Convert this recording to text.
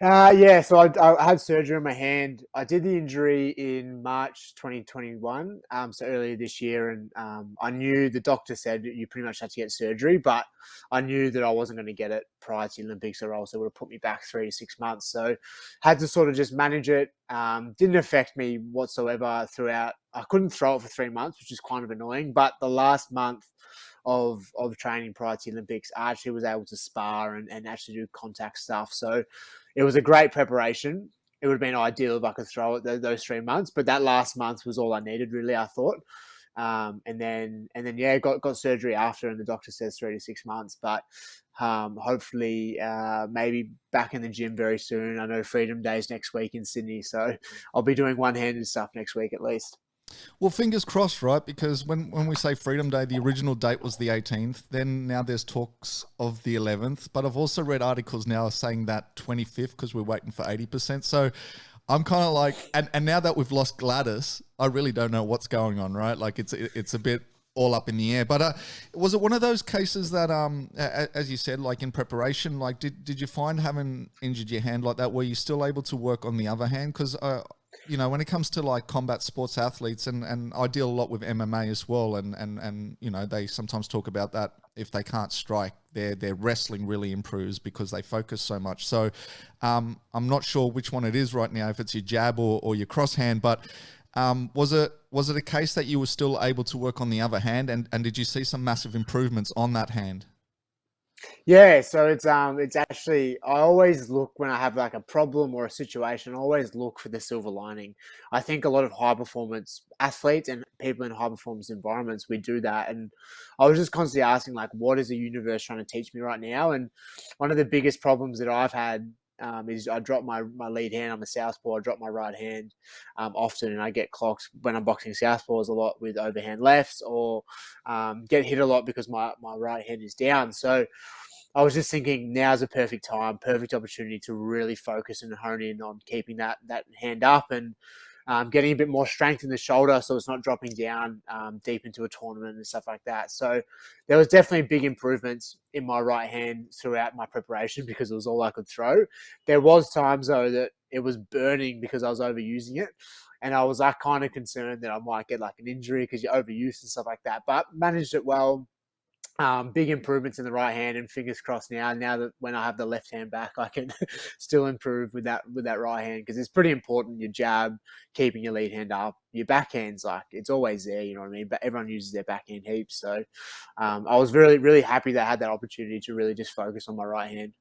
Yeah, so I had surgery on my hand. I did the injury in March 2021, so earlier this year, and I knew the doctor said you pretty much had to get surgery, but I knew that I wasn't going to get it prior to the Olympics, or else it would have put me back 3 to 6 months. So had to sort of just manage it. Didn't affect me whatsoever throughout. I couldn't throw it for 3 months, which is kind of annoying, but the last month of training prior to the Olympics, I actually was able to spar and actually do contact stuff. So it was a great preparation. It would have been ideal if I could throw it those 3 months, but that last month was all I needed, really. I thought, and then yeah, got surgery after, and the doctor says 3 to 6 months. But hopefully, maybe back in the gym very soon. I know Freedom Day's next week in Sydney, so I'll be doing one-handed stuff next week at least. Well, fingers crossed, right? Because when we say Freedom Day, the original date was the 18th. Then now there's talks of the 11th. But I've also read articles now saying that 25th because we're waiting for 80%. So I'm kind of like, and now that we've lost Gladys, I really don't know what's going on, right? Like it's a bit all up in the air. But was it one of those cases that, as you said, like in preparation, like did you find having injured your hand like that, were you still able to work on the other hand? Because when it comes to like combat sports athletes, and I deal a lot with MMA as well, and they sometimes talk about that if they can't strike, their wrestling really improves because they focus so much. So I'm not sure which one it is right now, if it's your jab or your cross hand, but was it a case that you were still able to work on the other hand, and did you see some massive improvements on that hand? Yeah, so it's actually, I always look when I have like a problem or a situation, I always look for the silver lining. I think a lot of high performance athletes and people in high performance environments, we do that. And I was just constantly asking, like, what is the universe trying to teach me right now? And one of the biggest problems that I've had is I drop my lead hand. I'm a southpaw. I drop my right hand often, and I get clocked when I'm boxing southpaws a lot with overhand lefts, or get hit a lot because my right hand is down. So I was just thinking now's a perfect time, perfect opportunity to really focus and hone in on keeping that hand up, and getting a bit more strength in the shoulder so it's not dropping down deep into a tournament and stuff like that. So there was definitely big improvements in my right hand throughout my preparation because it was all I could throw. There was times though that it was burning because I was overusing it. And I was like kind of concerned that I might get like an injury because you overuse and stuff like that, but managed it well. Big improvements in the right hand, and fingers crossed now that when I have the left hand back, I can still improve with that right hand, because it's pretty important. Your jab, keeping your lead hand up, your backhand's like it's always there, you know what I mean? But everyone uses their backhand heaps. So I was really really happy that I had that opportunity to really just focus on my right hand.